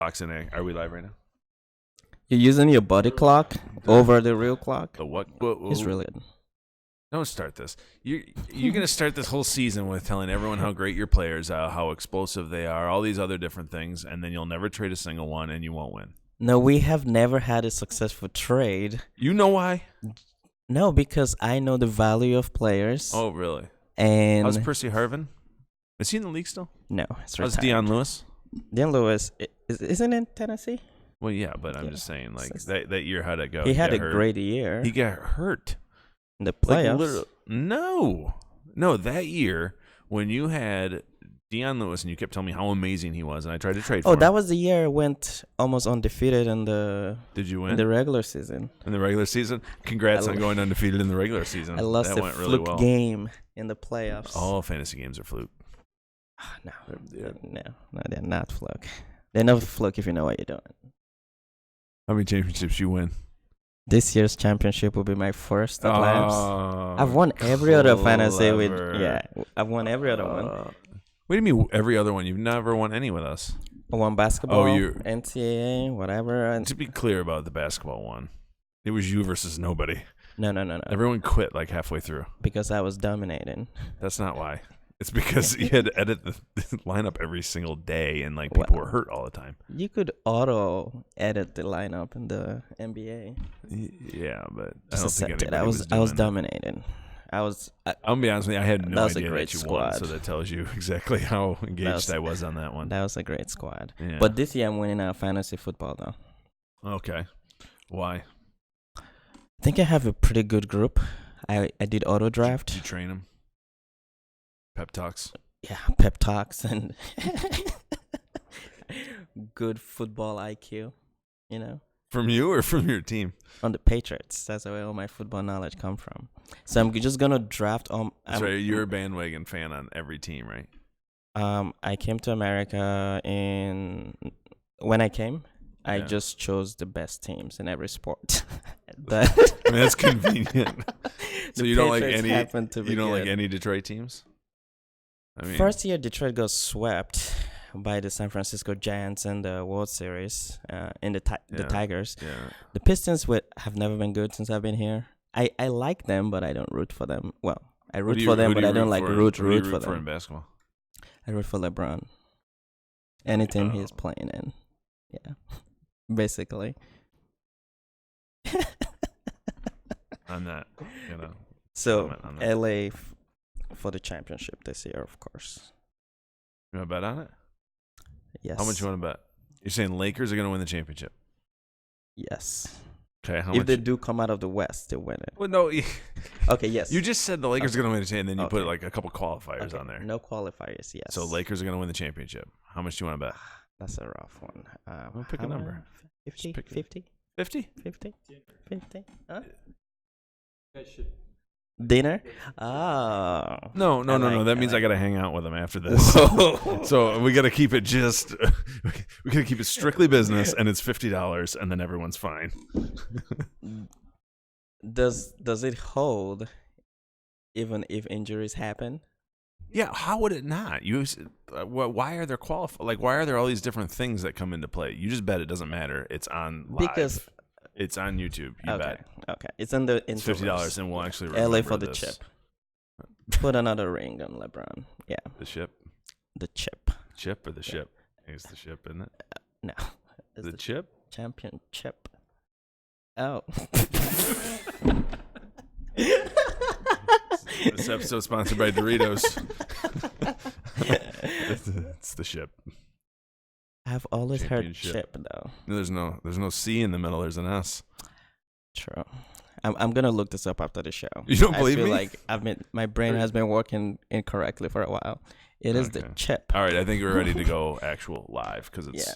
Boxing A. Are we live right now? You're using your body clock over the real clock? The what? It's really... Don't start this. You're going to start this whole season with telling everyone how great your players are, how explosive they are, all these other different things, and then you'll never trade a single one and you won't win. No, we have never had a successful trade. You know why? No, because I know the value of players. Oh, really? And How's Percy Harvin? Is he in the league still? No, it's How's retired. Dion Lewis? Dion Lewis isn't in Tennessee. Well, yeah, but I'm just saying, like that year, how'd it go? He had a great year. He got hurt. In the playoffs? Like, no, that year when you had Dion Lewis and you kept telling me how amazing he was, and I tried to trade for him. That was the year I went almost undefeated in the... Did you win? In the regular season. In the regular season? Congrats on going undefeated in the regular season. I lost a fluke game in the playoffs. All fantasy games are fluke. No, they're not fluke. They're not fluke if you know what you're doing. How many championships you win? This year's championship will be my first at Labs. I've won every other fantasy with... Yeah, I've won every other one. What do you mean every other one? You've never won any with us. I won basketball, NCAA, whatever. To be clear about the basketball one, it was you versus nobody. No. Everyone quit like halfway through. Because I was dominating. That's not why. It's because you had to edit the lineup every single day, and like people were hurt all the time. You could auto edit the lineup in the NBA. Yeah, but Just I don't think accept it. anybody I was dominating. I'm gonna be honest with you. I had no idea that you squad. won, so that tells you exactly how engaged I was on that one. That was a great squad. Yeah. But this year I'm winning our fantasy football though. Okay, why? I think I have a pretty good group. I did auto draft. Did you train them? Pep talks. Yeah, pep talks and good football IQ. You know. From you or from your team? On the Patriots. That's where all my football knowledge come from. So I'm just gonna draft. That's right. You're a bandwagon fan on every team, right? I came to America when I came, I just chose the best teams in every sport. I mean, that's convenient. So you don't like any? You don't like any Detroit teams? I mean, first year Detroit got swept by the San Francisco Giants in the World Series in the Tigers. Yeah. The Pistons have never been good since I've been here. I like them, but I don't root for them. Well, I root for them, but I don't like root for them. For in basketball? I root for LeBron. Any team he's playing in. Yeah. Basically. On that, So, LA for the championship this year, of course. You want to bet on it? Yes. How much you want to bet? You're saying Lakers are going to win the championship? Yes. Okay. If they do come out of the West, they win it. Well, no. Okay, yes. You just said the Lakers are going to win the championship, and then you put like a couple qualifiers on there. No qualifiers, yes. So Lakers are going to win the championship. How much do you want to bet? That's a rough one. We'll pick a number. 50? 50? 50? Huh? Dinner? Oh. No. That means I got to hang out with them after this. So we got to keep it we got to keep it strictly business, and it's $50, and then everyone's fine. Does it hold even if injuries happen? Yeah, how would it not? Why are there why are there all these different things that come into play? You just bet it doesn't matter. It's on live. Because it's on YouTube. You bet. Okay. It's in the it's $50, and we'll actually LA for the chip. Put another ring on LeBron. Yeah. The chip. The chip. Chip or the ship? It's the ship, isn't it? No. It's the chip. Champion chip. Oh. This episode sponsored by Doritos. It's the ship. I've always heard chip though. There's no C in the middle. There's an S. True. I'm gonna look this up after the show. You don't believe me? I feel like my brain has been working incorrectly for a while. It is the chip. All right, I think we're ready to go actual live because it's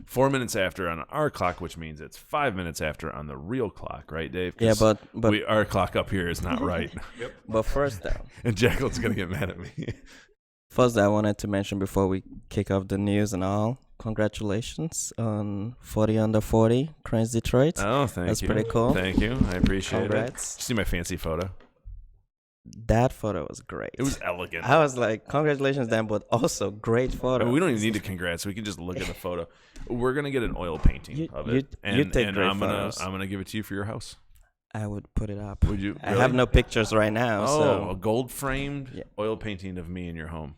4 minutes after on our clock, which means it's 5 minutes after on the real clock, right, Dave? Yeah, but our clock up here is not right. Yep. But first, though, and Jacqueline's gonna get mad at me. First, I wanted to mention before we kick off the news and all, congratulations on 40 under 40, Crain's Detroit. Oh, thank you. That's pretty cool. Thank you. I appreciate Congrats. it. Did you see my fancy photo? That photo was great. It was elegant. I was like, congratulations, Dan, but also great photo. We don't even need to congrats. We can just look at the photo. We're gonna get an oil painting of it, and I'm gonna give it to you for your house. I would put it up. Would you? Really? I have no pictures right now. Oh, a gold framed oil painting of me in your home.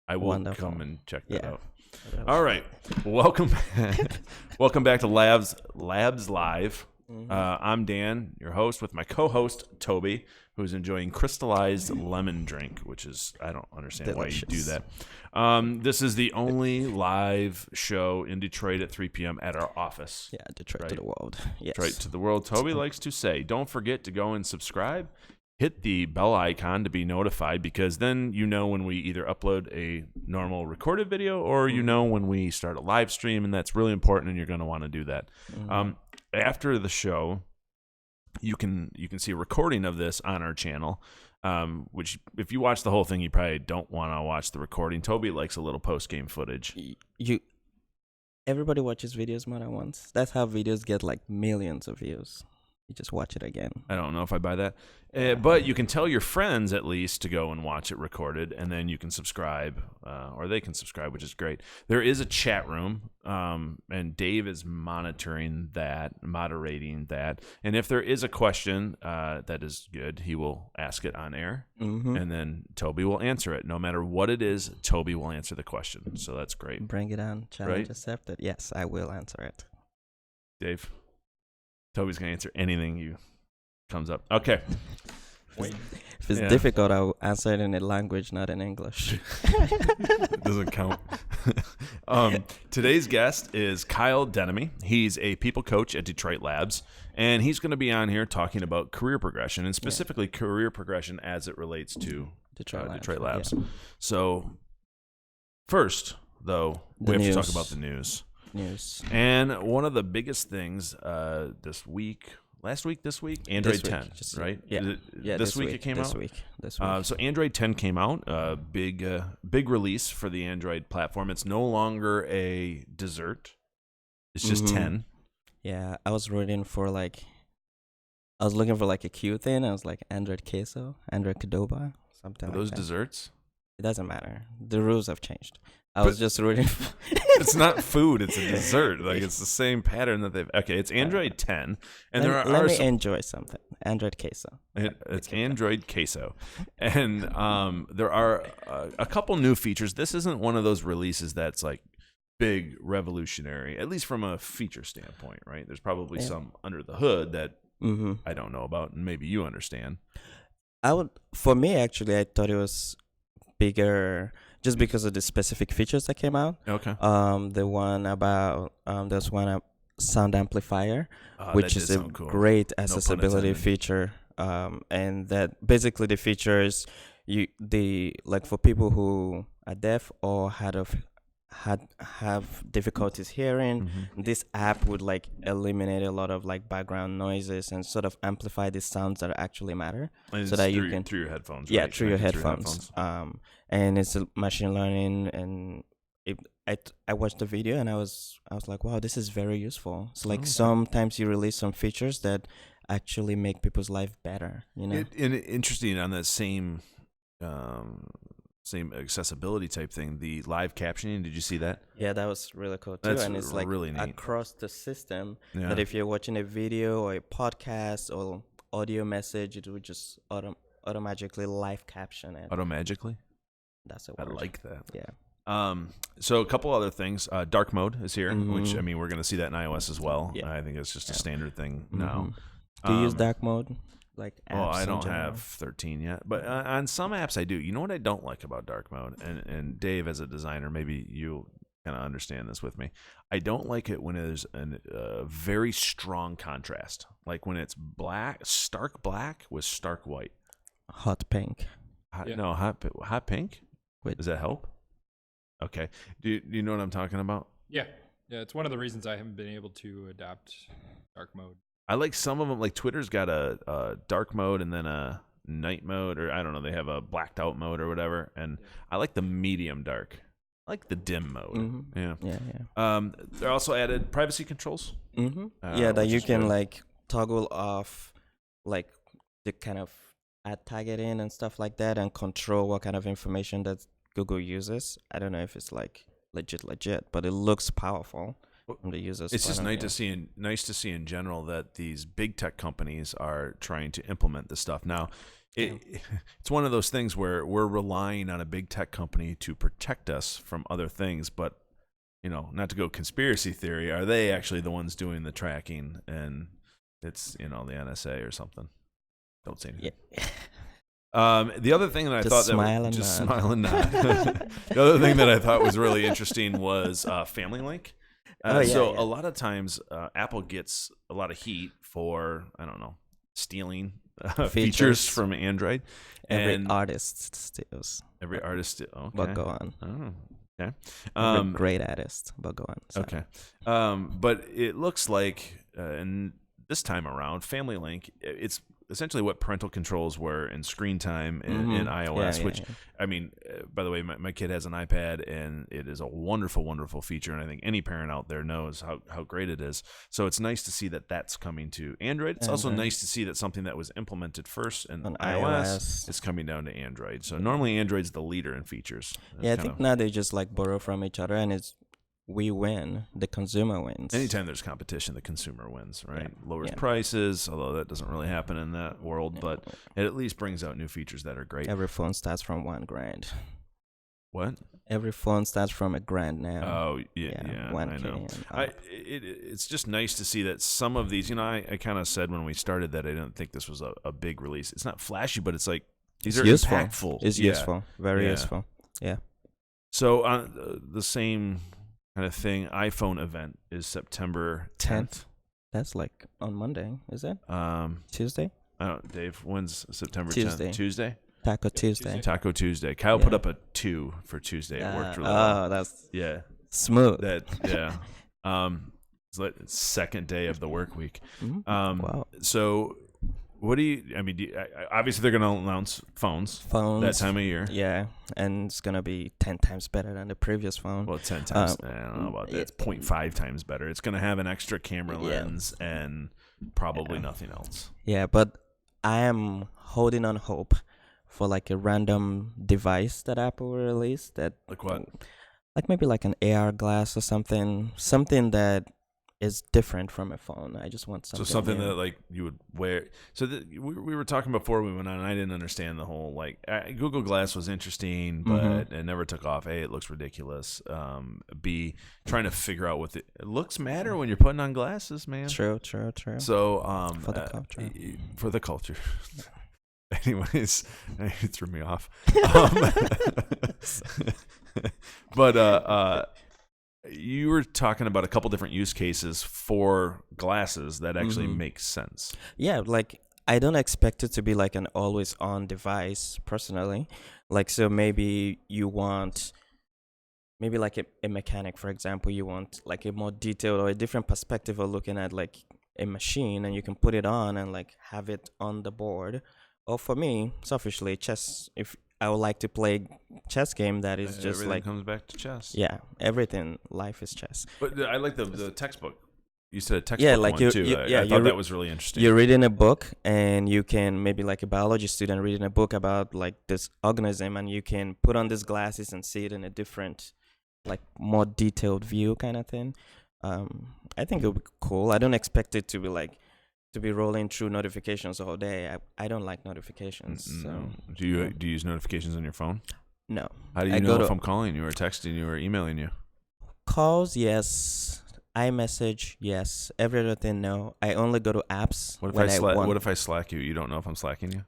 I will come and check that out. All right, welcome back to Labs Live. I'm Dan, your host, with my co-host Tobi, who's enjoying crystallized lemon drink, which is, I don't understand delicious. Why you do that. This is the only live show in Detroit at 3 p.m. at our office. Yeah, Detroit to the world. Yes. Detroit to the world. Tobi likes to say, don't forget to go and subscribe. Hit the bell icon to be notified, because then you know when we either upload a normal recorded video or you know when we start a live stream, and that's really important, and you're going to want to do that. After the show, you can see a recording of this on our channel, which if you watch the whole thing, you probably don't want to watch the recording. Tobi likes a little post-game footage. Everybody watches videos more than once. That's how videos get like millions of views. You just watch it again. I don't know if I buy that. But you can tell your friends at least to go and watch it recorded, and then you can subscribe, or they can subscribe, which is great. There is a chat room, and Dave is moderating that. And if there is a question that is good, he will ask it on air, and then Tobi will answer it. No matter what it is, Tobi will answer the question. So that's great. Bring it on. Challenge accepted. Yes, I will answer it. Dave? Tobi's going to answer anything comes up. Okay. If it's difficult, I'll answer it in a language, not in English. It doesn't count. Today's guest is Kyle Denomme. He's a people coach at Detroit Labs, and he's going to be on here talking about career progression, and specifically career progression as it relates to Detroit Labs. Yeah. So first, though, we have to talk about the news. And one of the biggest things this week, Android 10, right? Yeah. This week it came out? This week. So Android 10 came out, big release for the Android platform. It's no longer a dessert. It's just 10. Yeah, I was looking for like a cute thing. I was like Android queso, Android Qdoba, something like that. Are those desserts? It doesn't matter. The rules have changed. I was just rooting for It's not food, it's a dessert. Like, it's the same pattern that they've... Okay, it's Android 10. And let me enjoy something. Android queso. It's Android queso. And there are a couple new features. This isn't one of those releases that's like big revolutionary, at least from a feature standpoint, right? There's probably some under the hood that I don't know about, and maybe you understand. For me, actually, I thought it was bigger just because of the specific features that came out. Okay. The one about there's one sound amplifier, which is a great accessibility feature. And that basically the features for people who are deaf or have difficulties hearing, this app would like eliminate a lot of like background noises and sort of amplify the sounds that actually matter, so that you can through your headphones. Yeah, through your headphones. And it's a machine learning, and I watched the video and I was like, wow, this is very useful. It's like sometimes you release some features that actually make people's life better. You know, interesting on that same accessibility type thing, the live captioning. Did you see that? Yeah, that was really cool too. That's and it's like really neat. Across the system, that if you're watching a video or a podcast or audio message, it would just automatically live caption it. Automagically? That's a word. I like that. Yeah. So a couple other things. Dark mode is here, which, I mean, we're going to see that in iOS as well. Yeah. I think it's just a standard thing now. Do you use dark mode? Like apps? Well, I don't have 13 yet, but on some apps I do. You know what I don't like about dark mode? And Dave, as a designer, maybe you kind of understand this with me. I don't like it when there's a very strong contrast, like when it's stark black with stark white. Hot pink. No, hot pink? Wait. Does that help? Okay. Do you know what I'm talking about? Yeah. It's one of the reasons I haven't been able to adapt dark mode. I like some of them. Like Twitter's got a dark mode and then a night mode, or I don't know. They have a blacked out mode or whatever. And I like the medium dark. I like the dim mode. Yeah. They also added privacy controls. That you can like toggle off like the kind of ad targeting and stuff like that, and control what kind of information that Google uses. I don't know if it's like legit, but it looks powerful from the user's It's just point nice of to see in general that these big tech companies are trying to implement this stuff. Now, it's one of those things where we're relying on a big tech company to protect us from other things, but not to go conspiracy theory, are they actually the ones doing the tracking, and it's the NSA or something? Don't say anything. Yeah. The other thing that I Just thought smile and just nod. smile and nod. The other thing that I thought was really interesting was Family Link. So a lot of times Apple gets a lot of heat for, I don't know, stealing features from Android. Every artist steals. Every artist. Okay. But go on. Oh, okay. Every great artist. But go on. Sorry. Okay. But it looks like, and this time around, Family Link, it's essentially what parental controls were in screen time in iOS, which, I mean, by the way, my kid has an iPad, and it is a wonderful, wonderful feature, and I think any parent out there knows how great it is. So it's nice to see that that's coming to Android. It's also nice to see that something that was implemented first in iOS is coming down to Android. So normally Android's the leader in features. I think now they just like borrow from each other, and we win. The consumer wins. Anytime there's competition, the consumer wins, right? Lowers prices, although that doesn't really happen in that world, but it at least brings out new features that are great. Every phone starts from $1,000. What? Every phone starts from $1,000 now. Oh, yeah, I know. It's just nice to see that some of these, I kind of said when we started that I didn't think this was a big release. It's not flashy, but it's like, these are useful. impactful. It's useful. Very useful. Yeah. So the same kind of thing, iPhone event is September 10th. That's like on Monday, is it? Tuesday? Dave, when's September Tuesday. 10th? Tuesday? Taco Tuesday. Taco Tuesday. Kyle put up a 2 for Tuesday. It worked really well. Oh, that's It's smooth. like the second day of the work week. Wow. So what obviously they're going to announce phones that time of year. Yeah, and it's going to be 10 times better than the previous phone. Well, 10 times. I don't know about that. It's 0.5 times better. It's going to have an extra camera lens and probably nothing else. Yeah, but I am holding on hope for like a random device that Apple will release. Like what? Like maybe like an AR glass or something that is different from a phone. I just want something. So something that like you would wear. So we were talking before we went on, and I didn't understand the whole Google Glass was interesting, but it never took off. A, it looks ridiculous. B, trying to figure out what looks matter when you're putting on glasses, man. True. So for the culture. For the culture. Anyways, it threw me off. But you were talking about a couple different use cases for glasses that actually make sense. Yeah, like I don't expect it to be like an always on device personally. Like, so maybe you want, maybe like a mechanic, for example, you want like a more detailed or a different perspective of looking at like a machine, and you can put it on and like have it on the board. Or for me, selfishly, chess, if I would like to play chess game that is just everything like comes back to chess. Yeah, everything. Life is chess. But I like the textbook. You said a textbook like one too. I thought that was really interesting. You're reading a book, and you can maybe like a biology student reading a book about like this organism, and you can put on these glasses and see it in a different, like more detailed view kind of thing. I think it would be cool. I don't expect it to be like to be rolling through notifications all day. I don't like notifications. So. Do you use notifications on your phone? No. How do you know if I'm calling you or texting you or emailing you? Calls, yes. iMessage, yes. Every other thing, no. I only go to apps. What if I Slack you? You don't know if I'm slacking you?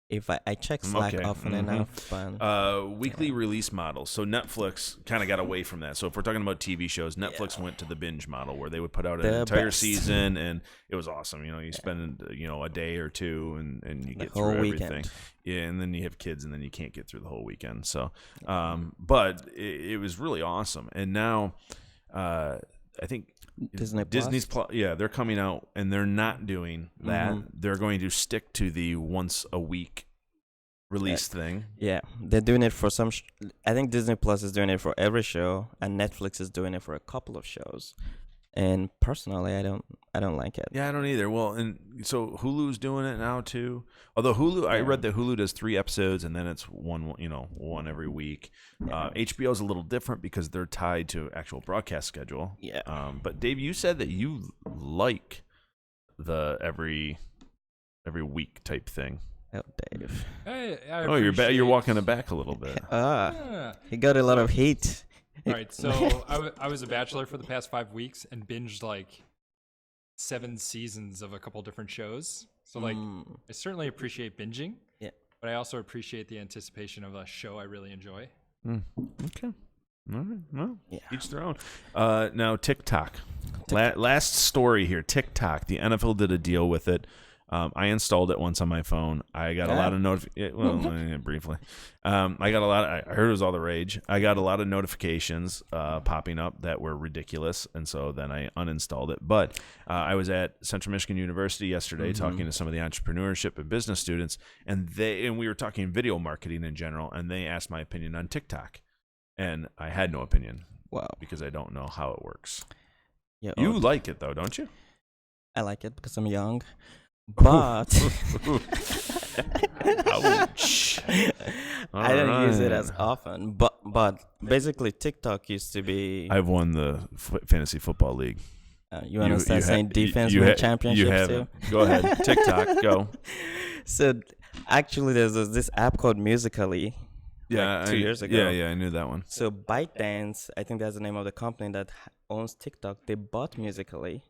If I check Slack often enough. But weekly release models. So Netflix kind of got away from that. So if we're talking about TV shows, Netflix went to the binge model where they would put out an entire season, and it was awesome. You spend a day or two and you get through everything. Weekend. Yeah, and then you have kids, and then you can't get through the whole weekend. So, but it was really awesome. And now, I think. Disney's Plus, they're coming out, and they're not doing that. They're going to stick to the once a week release thing. Yeah, they're doing it for some. I think Disney Plus is doing it for every show, and Netflix is doing it for a couple of shows. And personally, I don't like it. Yeah, I don't either. Well, and so Hulu's doing it now too. Although Hulu, I read that Hulu does 3 episodes and then it's one every week. HBO's a little different because they're tied to actual broadcast schedule. Yeah. But Dave, you said that you like the every week type thing. Oh, Dave. You're walking it back a little bit. He got a lot of heat. All right, so I was a bachelor for the past 5 weeks and binged like 7 seasons of a couple different shows. So like, I certainly appreciate binging. Yeah. But I also appreciate the anticipation of a show I really enjoy. Okay. All right. Well, Yeah. each their own. Now TikTok. Last story here. TikTok. The NFL did a deal with it. I installed it once on my phone. I got a lot of briefly. I got a lot. I heard it was all the rage. I got a lot of notifications popping up that were ridiculous, and so then I uninstalled it. But I was at Central Michigan University yesterday talking to some of the entrepreneurship and business students, and we were talking video marketing in general, and they asked my opinion on TikTok, and I had no opinion. Wow. Because I don't know how it works. Yeah. You like it though, don't you? I like it because I'm young. But Ouch. I don't use it as often. But basically, TikTok used to be. I've won the fantasy football league. You want to start saying defense win championships too? Go ahead, TikTok, go. So actually, there's this app called Musical.ly. Yeah, 2 years ago. Yeah, I knew that one. So ByteDance, I think that's the name of the company that owns TikTok. They bought Musical.ly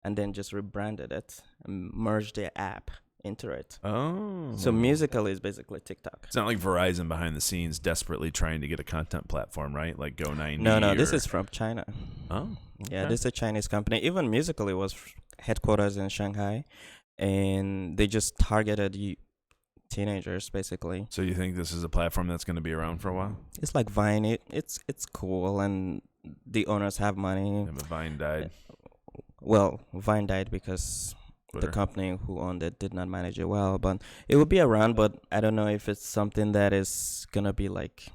and then just rebranded it and merged their app into it. Oh. So Musical.ly is basically TikTok. It's not like Verizon behind the scenes desperately trying to get a content platform, right? Like Go90. No, this is from China. Oh. Yeah, okay. this is a Chinese company. Even Musical.ly was headquarters in Shanghai, and they just targeted teenagers, basically. So you think this is a platform that's going to be around for a while? It's like Vine. It's cool, and the owners have money. Yeah, but Vine died. Well, Vine died because Twitter. the company who owned it did not manage it well. But it will be around, but I don't know if it's something that is going to be like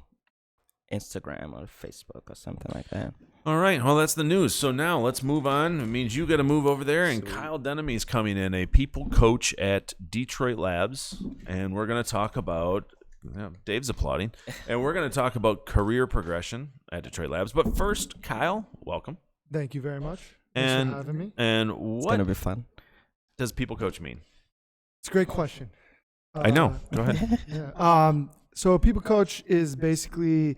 Instagram or Facebook or something like that. All right, well, that's the news. So now let's move on. It means you got to move over there, and Kyle Denomme is coming in, a people coach at Detroit Labs, and we're going to talk about Dave's applauding, and we're going to talk about career progression at Detroit Labs. But first, Kyle, welcome. Thank you very much. Thanks for having me. And It's what going to be fun. does people coach mean? It's a great question. I know. Go ahead. Yeah. So a people coach is basically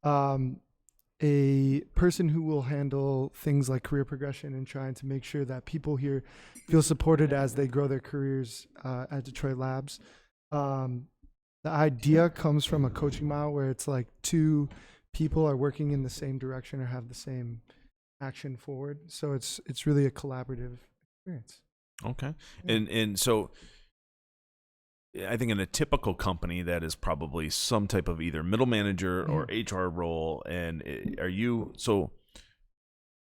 a person who will handle things like career progression and trying to make sure that people here feel supported as they grow their careers at Detroit Labs. The idea comes from a coaching model where it's like 2 people are working in the same direction or have the same action forward. So it's really a collaborative experience. Okay. And so I think in a typical company that is probably some type of either middle manager or HR role. And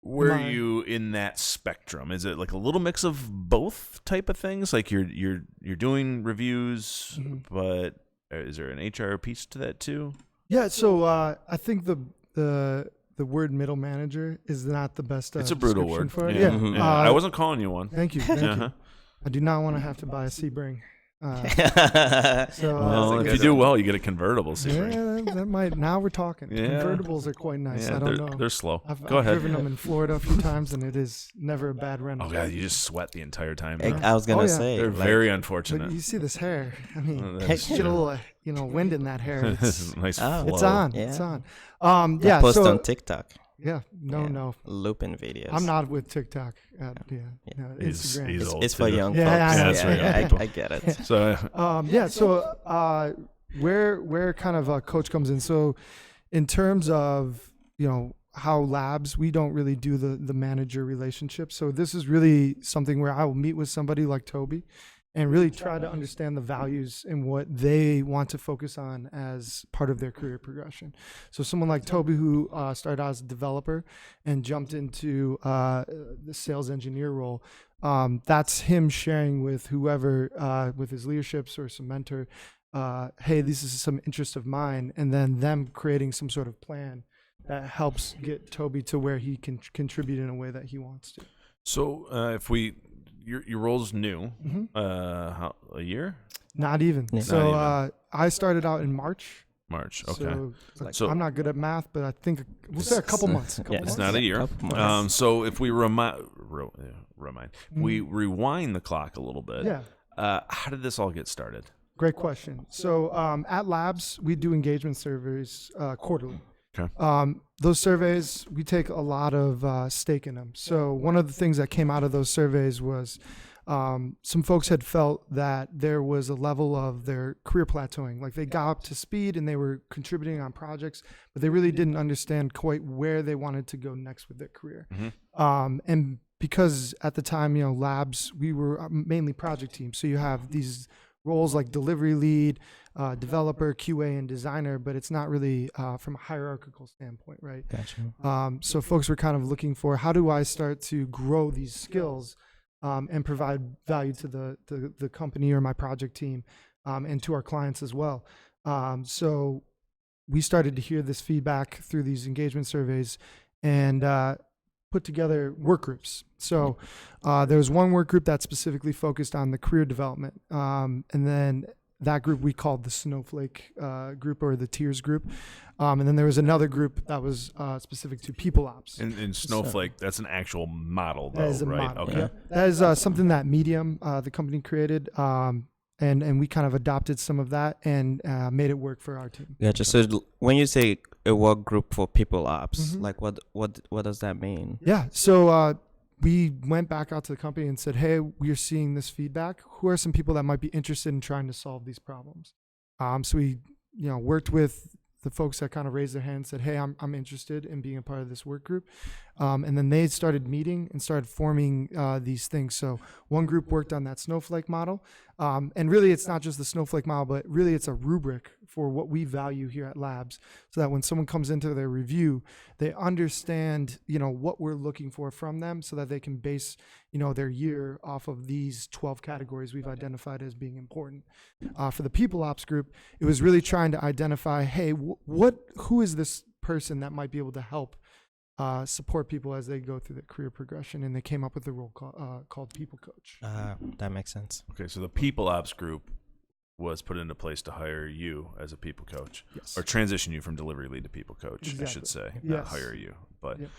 where are you in that spectrum? Is it like a little mix of both type of things? Like you're doing reviews, but is there an HR piece to that too? Yeah. So I think the word middle manager is not the best. It's a brutal word. For it. Yeah. I wasn't calling you one. Thank you. Thank you. I do not want to have to buy a Sebring. If you do well, you get a convertible. Yeah, that might. Now we're talking. Yeah. Convertibles are quite nice. Yeah, I don't know. They're slow. I've ahead. driven them in Florida a few times, and it is never a bad rental. Oh god, you just sweat the entire time. I was gonna say They're very unfortunate. But you see this hair. I mean, that's get a little, wind in that hair. This is nice flow. It's on. Yeah. It's on. Post on TikTok. Yeah. No. Looping videos. I'm not with TikTok. No, Instagram. He's old It's for too. young Yeah, folks. yeah, that's right. I get it. So where kind of a coach comes in. So in terms of, how labs, we don't really do the manager relationship. So this is really something where I will meet with somebody like Tobi and really try to understand the values and what they want to focus on as part of their career progression. So someone like Tobi, who started out as a developer and jumped into the sales engineer role, that's him sharing with whoever, with his leaderships or some mentor, hey, this is some interest of mine, and then them creating some sort of plan that helps get Tobi to where he can contribute in a way that he wants to. So your role's new, how, a year? Not even. Yeah. So Not even. I started out in March. Okay. So I'm not good at math, but I think we'll say a couple months. It's not a year. So if we we rewind the clock a little bit. Yeah. How did this all get started? Great question. So at Labs, we do engagement surveys quarterly. Okay. Those surveys, we take a lot of stake in them. So one of the things that came out of those surveys was some folks had felt that there was a level of their career plateauing. Like they got up to speed and they were contributing on projects, but they really didn't understand quite where they wanted to go next with their career. And because at the time, Labs, we were mainly project teams. So you have these roles like delivery lead, developer, QA, and designer, but it's not really from a hierarchical standpoint, right? Gotcha. So folks were kind of looking for, how do I start to grow these skills and provide value to the company or my project team and to our clients as well. So we started to hear this feedback through these engagement surveys and put together work groups. So there was one work group that specifically focused on the career development. And then that group we called the Snowflake group or the Tiers group. And then there was another group that was specific to people ops. And Snowflake, that's an actual model, though, That is a right? model. Okay. Yeah. That is something that Medium, the company, created. And we kind of adopted some of that and made it work for our team. Gotcha. So when you say a work group for people ops, like what does that mean? Yeah. So we went back out to the company and said, hey, we are seeing this feedback. Who are some people that might be interested in trying to solve these problems? So we, worked with the folks that kind of raised their hand and said, hey, I'm interested in being a part of this work group. And then they started meeting and started forming these things. So one group worked on that Snowflake model. And really, it's not just the Snowflake model, but really it's a rubric for what we value here at Labs, so that when someone comes into their review, they understand, what we're looking for from them, so that they can base, their year off of these 12 categories we've identified as being important. For the people ops group, it was really trying to identify, hey, who is this person that might be able to help support people as they go through their career progression, and they came up with a role called people coach. That makes sense. Okay, so the people ops group was put into place to hire you as a people coach, Yes. or transition you from delivery lead to people coach, Exactly. I should say, Yes. not hire you. But Yep.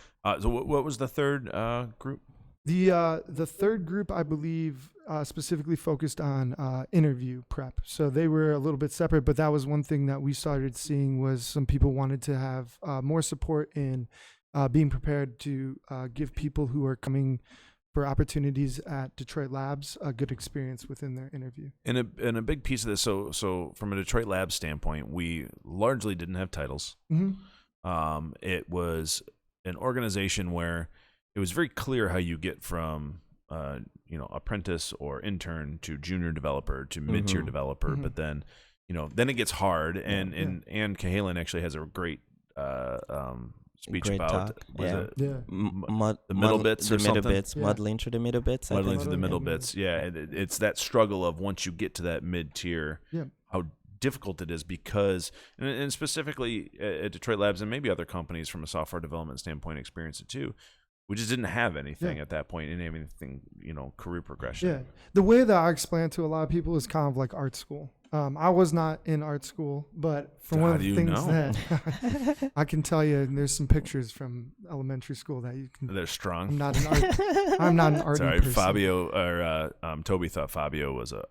so what was the third group? The third group, I believe, specifically focused on interview prep. So they were a little bit separate, but that was one thing that we started seeing was some people wanted to have more support in being prepared to give people who are coming for opportunities at Detroit Labs a good experience within their interview. And a big piece of this, so from a Detroit Labs standpoint, we largely didn't have titles. It was an organization where it was very clear how you get from apprentice or intern to junior developer to mid-tier developer, but then then it gets hard, and Cahalan actually has a great speech Great about talk. the The middle bits or something? bits, muddling through the middle bits. I muddling think. through the middle bits. Yeah, it's that struggle of once you get to that mid-tier, how difficult it is, because and specifically at Detroit Labs and maybe other companies from a software development standpoint experience it too. We just didn't have anything at that point, and anything, career progression. Yeah. The way that I explain it to a lot of people is kind of like art school. I was not in art school, but from one of the things that I can tell you, and there's some pictures from elementary school that you can. They're strong. I'm not an art. Sorry, person. Fabio or Tobi thought Fabio was a.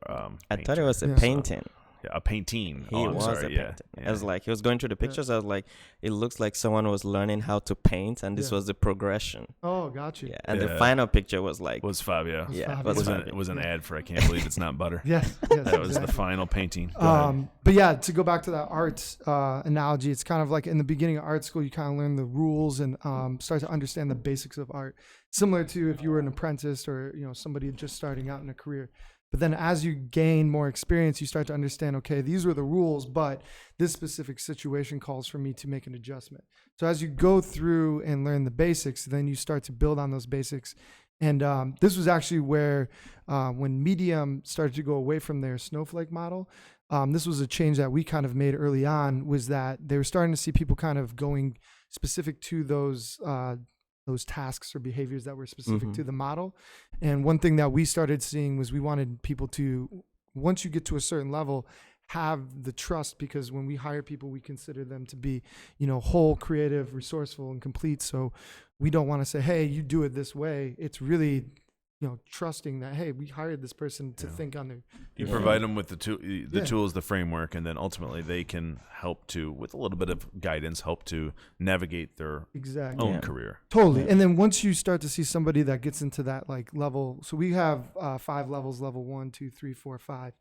I thought it was a Yeah. painting. Yeah, a painting. He I'm was sorry, a yeah. painter. Yeah. I was like, he was going through the pictures. I was like, it looks like someone was learning how to paint, and this was the progression. Oh, got you. Yeah, and the Yeah. final picture was like, Was Fabio. yeah, Fabio. It was an ad for I Can't Believe It's Not Butter. Yes. That was exactly. the final painting. Go ahead. But yeah, to go back to that art analogy, it's kind of like in the beginning of art school, you kind of learn the rules and start to understand the basics of art, similar to if you were an apprentice or somebody just starting out in a career. But then as you gain more experience, you start to understand, okay, these were the rules, but this specific situation calls for me to make an adjustment. So as you go through and learn the basics, then you start to build on those basics. And this was actually where when Medium started to go away from their Snowflake model, this was a change that we kind of made early on, was that they were starting to see people kind of going specific to those tasks or behaviors that were specific to the model. And one thing that we started seeing was we wanted people to, once you get to a certain level, have the trust, because when we hire people, we consider them to be, whole, creative, resourceful, and complete. So we don't want to say, hey, you do it this way. It's really, trusting that, hey, we hired this person to think on their you provide them with the tools, the framework, and then ultimately they can help to, with a little bit of guidance, help to navigate their own career. Totally. And then once you start to see somebody that gets into that like level, so we have 5 levels, level 1, 2, 3, 4, 5.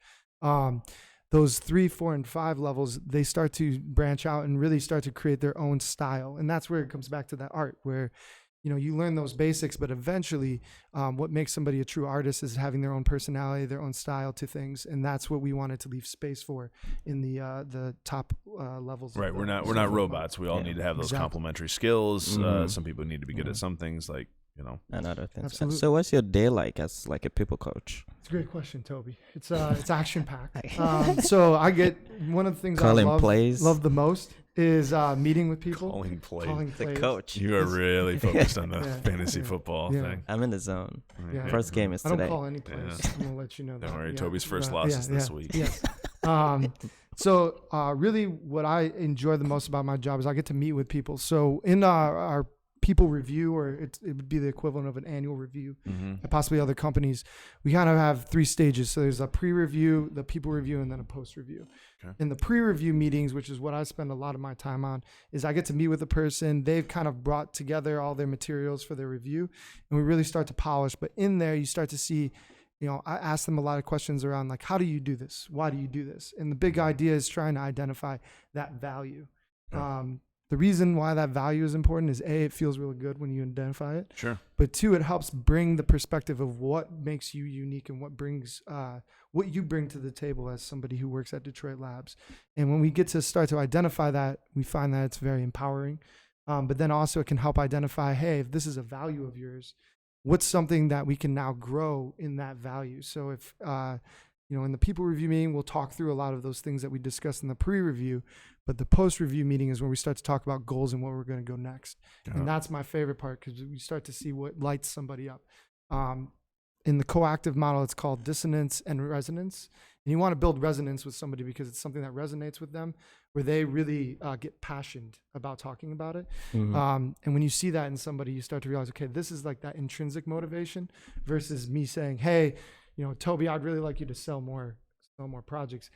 Those 3, 4, and 5 levels, they start to branch out and really start to create their own style. And that's where it comes back to that art, where you learn those basics, but eventually what makes somebody a true artist is having their own personality, their own style to things. And that's what we wanted to leave space for in the top levels. Right. We're not robots. We all need to have those complementary skills. Some people need to be good at some things, like, and other things. Absolutely. So what's your day like as like a people coach? It's a great question, Tobi. It's action packed. So I get, one of the things I love the most is meeting with people. Calling plays. The coach. You are really focused on the fantasy football thing. I'm in the zone. Yeah. First game is today. I don't call any plays. I'm gonna let you know that. Don't worry, Tobi's first loss is this week. Yes. So really what I enjoy the most about my job is I get to meet with people. So in our people review, or it would be the equivalent of an annual review at possibly other companies, we kind of have 3 stages. So there's a pre-review, the people review, and then a post-review. Okay. In the pre-review meetings, which is what I spend a lot of my time on, is I get to meet with a person. They've kind of brought together all their materials for their review, and we really start to polish. But in there, you start to see, I ask them a lot of questions around like, how do you do this? Why do you do this? And the big idea is trying to identify that value. Yeah. The reason why that value is important is A, it feels really good when you identify it. Sure. But 2, it helps bring the perspective of what makes you unique and what brings what you bring to the table as somebody who works at Detroit Labs. And when we get to start to identify that, we find that it's very empowering. But then also it can help identify, hey, if this is a value of yours, what's something that we can now grow in that value? So if in the people review meeting, we'll talk through a lot of those things that we discussed in the pre-review, but the post-review meeting is when we start to talk about goals and where we're going to go next. And that's my favorite part, because we start to see what lights somebody up. In the coactive model, it's called dissonance and resonance. And you want to build resonance with somebody because it's something that resonates with them, where they really get passionate about talking about it. And when you see that in somebody, you start to realize, okay, this is like that intrinsic motivation versus me saying, hey, Tobi, I'd really like you to sell more projects.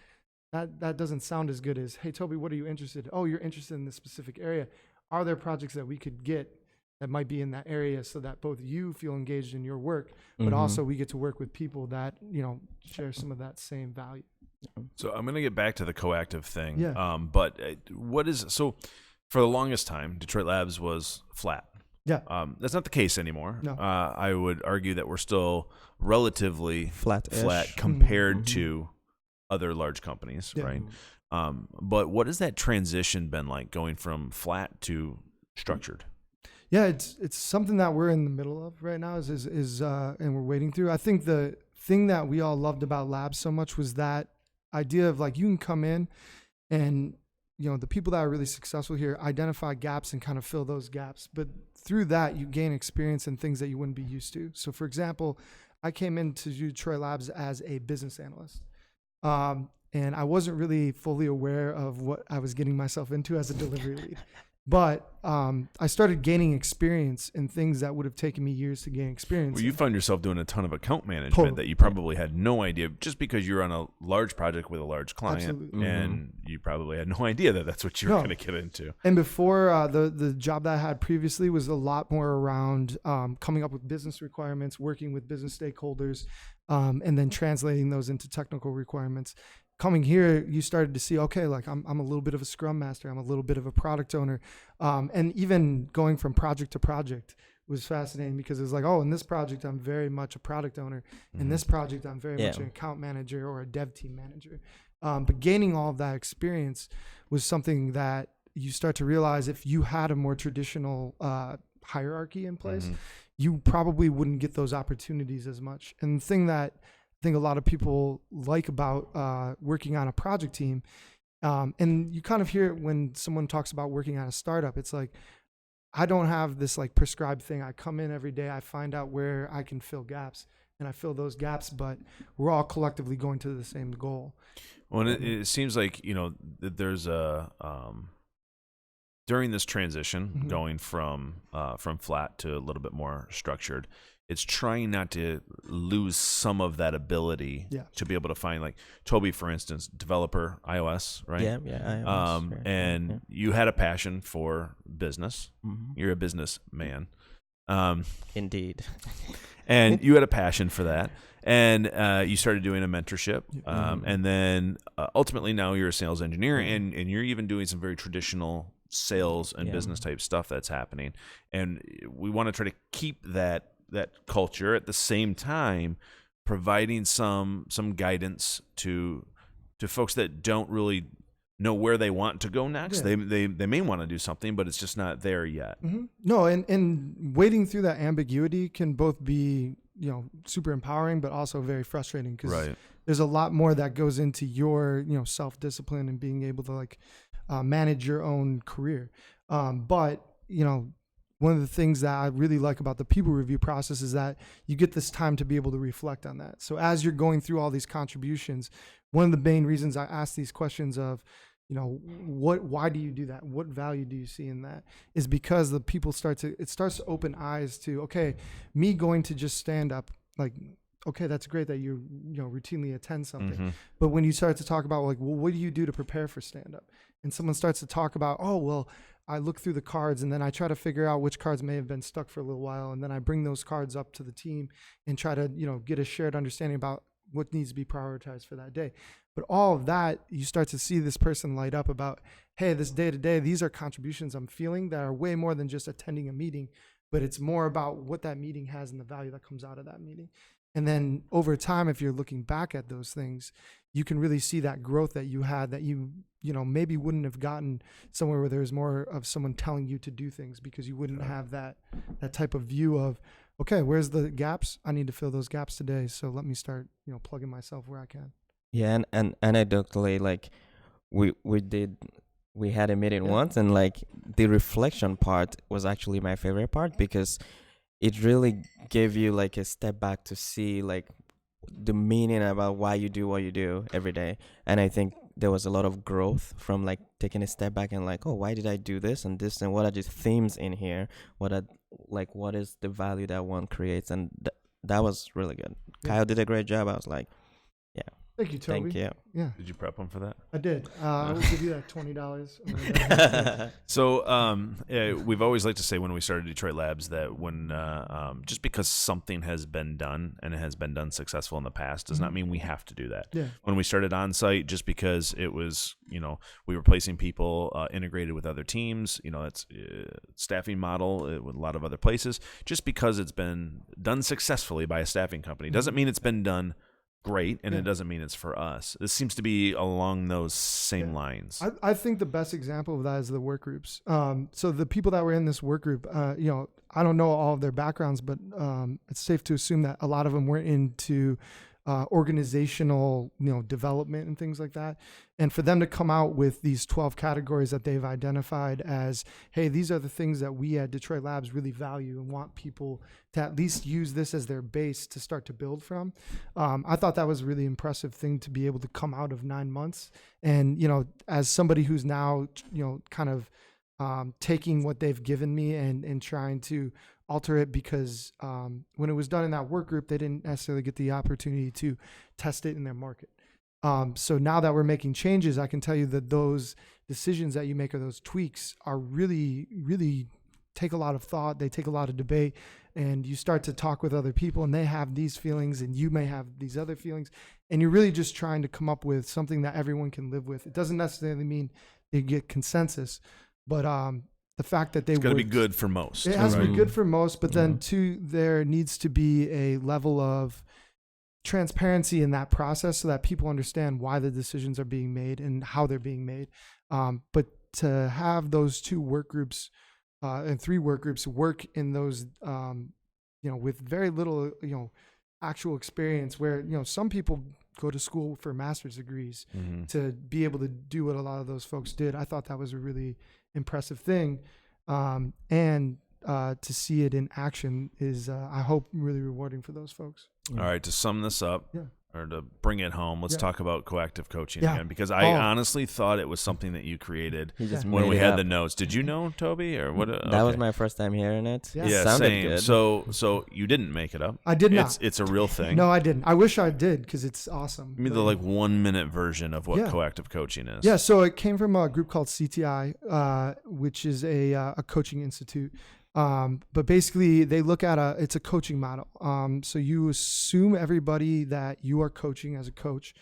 That doesn't sound as good as, hey, Tobi, what are you interested in? Oh, you're interested in this specific area. Are there projects that we could get that might be in that area, so that both you feel engaged in your work, but also we get to work with people that, share some of that same value. So I'm going to get back to the coactive thing. Yeah. But so for the longest time, Detroit Labs was flat. Yeah. That's not the case anymore. No. I would argue that we're still relatively flat Flat-ish. compared to other large companies, right? But what has that transition been like, going from flat to structured? Yeah, it's something that we're in the middle of right now, is and we're waiting through. I think the thing that we all loved about Labs so much was that idea of like, you can come in and the people that are really successful here identify gaps and kind of fill those gaps. But through that, you gain experience in things that you wouldn't be used to. So for example, I came into Detroit Labs as a business analyst. And I wasn't really fully aware of what I was getting myself into as a delivery lead. But I started gaining experience in things that would have taken me years to gain experience. Well, you found yourself doing a ton of account management that you probably had no idea, just because you're on a large project with a large client. Absolutely. And you probably had no idea that that's what you were going to get into. And before, the job that I had previously was a lot more around coming up with business requirements, working with business stakeholders, and then translating those into technical requirements. Coming here, you started to see, okay, like I'm a little bit of a scrum master. I'm a little bit of a product owner. And even going from project to project was fascinating, because it was like, oh, in this project, I'm very much a product owner. In this project, I'm very much an account manager or a dev team manager. But gaining all of that experience was something that you start to realize, if you had a more traditional hierarchy in place, you probably wouldn't get those opportunities as much. And the thing that I think a lot of people like about working on a project team, and you kind of hear it when someone talks about working at a startup, it's like, I don't have this like prescribed thing. I come in every day, I find out where I can fill gaps, and I fill those gaps, but we're all collectively going to the same goal. Well, it seems like, that there's a during this transition going from flat to a little bit more structured, it's trying not to lose some of that ability to be able to find, like Tobi, for instance, developer, iOS, right? Yeah, iOS. And you had a passion for business. You're a businessman. Indeed. And you had a passion for that. And you started doing a mentorship. And then ultimately now you're a sales engineer, and you're even doing some very traditional sales and business type stuff that's happening. And we want to try to keep that culture, at the same time providing some guidance to folks that don't really know where they want to go next. They may want to do something, but it's just not there yet. No, and wading through that ambiguity can both be super empowering, but also very frustrating, because there's a lot more that goes into your self-discipline and being able to like manage your own career. But one of the things that I really like about the people review process is that you get this time to be able to reflect on that. So as you're going through all these contributions, one of the main reasons I ask these questions of, why do you do that? What value do you see in that? Is because the people starts to open eyes to, okay, me going to just stand up, like, okay, that's great that you routinely attend something. But when you start to talk about like, well, what do you do to prepare for stand up? And someone starts to talk about, oh, well, I look through the cards and then I try to figure out which cards may have been stuck for a little while. And then I bring those cards up to the team and try to, get a shared understanding about what needs to be prioritized for that day. But all of that, you start to see this person light up about, hey, this day to day, these are contributions I'm feeling that are way more than just attending a meeting, but it's more about what that meeting has and the value that comes out of that meeting. And then over time, if you're looking back at those things, you can really see that growth that you had that you maybe wouldn't have gotten somewhere where there's more of someone telling you to do things, because you wouldn't have that type of view of, okay, where's the gaps? I need to fill those gaps today. So let me start, plugging myself where I can. Yeah. And anecdotally, like we had a meeting once, and like the reflection part was actually my favorite part, because it really gave you like a step back to see like the meaning about why you do what you do every day. And I think there was a lot of growth from like taking a step back and like, oh, why did I do this and this, and what are the themes in here? What is the value that one creates? And that was really good. Kyle did a great job. I was like, thank you, Tobi. Thank you. Yeah. Did you prep him for that? I did. I will give you that $20. So we've always liked to say when we started Detroit Labs that when just because something has been done and it has been done successful in the past does not mean we have to do that. Yeah. When we started on site, just because it was, we were placing people integrated with other teams, that's staffing model with a lot of other places. Just because it's been done successfully by a staffing company doesn't mean it's been done great, and it doesn't mean it's for us. This seems to be along those same lines. I think the best example of that is the work groups. So the people that were in this work group, I don't know all of their backgrounds, but it's safe to assume that a lot of them were into organizational, development and things like that. And for them to come out with these 12 categories that they've identified as, hey, these are the things that we at Detroit Labs really value and want people to at least use this as their base to start to build from. I thought that was a really impressive thing to be able to come out of 9 months. And, as somebody who's now, kind of taking what they've given me and trying to alter it, because when it was done in that work group, they didn't necessarily get the opportunity to test it in their market. So now that we're making changes, I can tell you that those decisions that you make or those tweaks are really, really take a lot of thought. They take a lot of debate, and you start to talk with other people and they have these feelings and you may have these other feelings, and you're really just trying to come up with something that everyone can live with. It doesn't necessarily mean they get consensus, but the fact that it's got to be good for most. It has to be good for most, but then too, there needs to be a level of transparency in that process so that people understand why the decisions are being made and how they're being made. But to have those 2 work groups and 3 work groups work in those, with very little, actual experience, where, some people go to school for master's degrees to be able to do what a lot of those folks did. I thought that was a really impressive thing. and to see it in action is, I hope, really rewarding for those folks. All right, to sum this up, or to bring it home, let's talk about coactive coaching again, because I honestly thought it was something that you created when we had the notes. Did you know, Tobi, or what? That was my first time hearing it. Yeah, sounded same. good. So you didn't make it up. I did not. It's a real thing. No, I didn't. I wish I did because it's awesome. Give me the 1 minute version of what coactive coaching is. Yeah, so it came from a group called CTI, which is a coaching institute. But basically they look at it's a coaching model. So you assume everybody that you are coaching as a coach,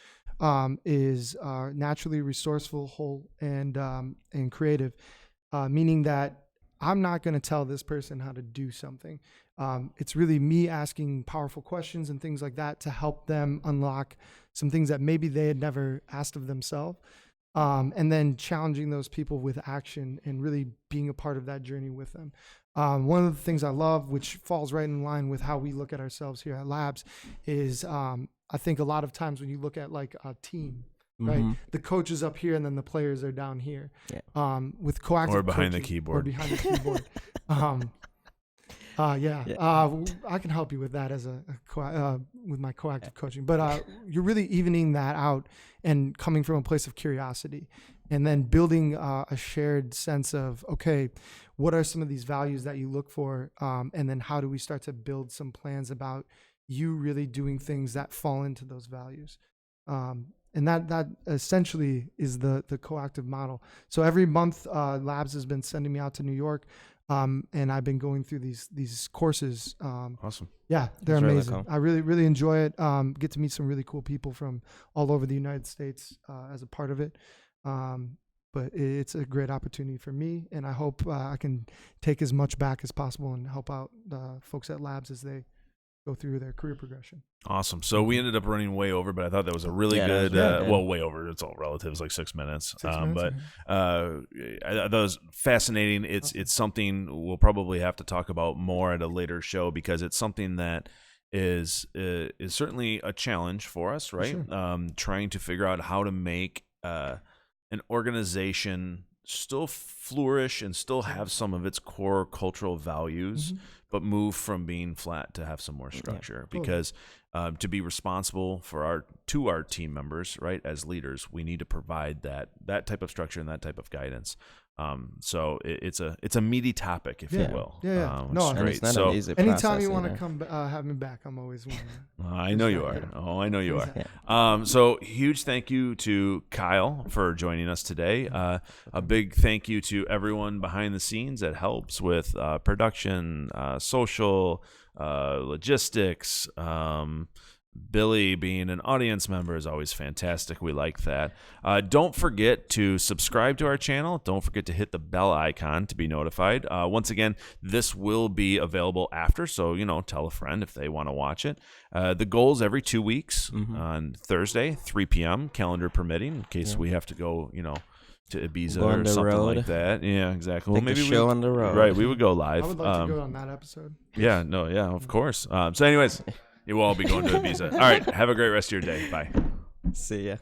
is, naturally resourceful, whole, and creative, meaning that I'm not going to tell this person how to do something. It's really me asking powerful questions and things like that to help them unlock some things that maybe they had never asked of themselves. And then challenging those people with action and really being a part of that journey with them. One of the things I love, which falls right in line with how we look at ourselves here at Labs, is I think a lot of times when you look at like a team, right, the coach is up here and then the players are down here. With coactive or behind coaching, the keyboard. Or behind the keyboard. I can help you with that as with my coactive coaching. But you're really evening that out and coming from a place of curiosity, and then building a shared sense of, okay, what are some of these values that you look for, and then how do we start to build some plans about you really doing things that fall into those values. And that essentially is the coactive model. So every month, Labs has been sending me out to New York. And I've been going through these courses. Awesome. Yeah, they're That's amazing. really cool. I really enjoy it. Get to meet some really cool people from all over the United States as a part of it. But it's a great opportunity for me, and I hope I can take as much back as possible and help out the folks at Labs as they go through their career progression. Awesome. So we ended up running way over, but I thought that was a really good, well, way over. It's all relative. It's like 6 minutes. But I thought it was fascinating. It's something we'll probably have to talk about more at a later show, because it's something that is certainly a challenge for us, right? Sure. Trying to figure out how to make an organization still flourish and still have some of its core cultural values, but move from being flat to have some more structure. Because to be responsible for our team members, right, as leaders, we need to provide that type of structure and that type of guidance. So it's a meaty topic, if you will. No, great. It's not so an easy anytime process you want to either. come have me back, I'm always willing. I know you are. Oh, I know you are. So huge thank you to Kyle for joining us today. A big thank you to everyone behind the scenes that helps with production, social, logistics. Billy being an audience member is always fantastic. We like that. Don't forget to subscribe to our channel. Don't forget to hit the bell icon to be notified. Once again, this will be available after, so tell a friend if they want to watch it. The goal is every 2 weeks on Thursday, 3 p.m., calendar permitting, in case we have to go, to Ibiza or something like that. Yeah, exactly. Take the show on the road. Right, we would go live. I would love to go on that episode. Yeah, of course. So anyways, you will all be going to Ibiza. All right, have a great rest of your day. Bye. See ya.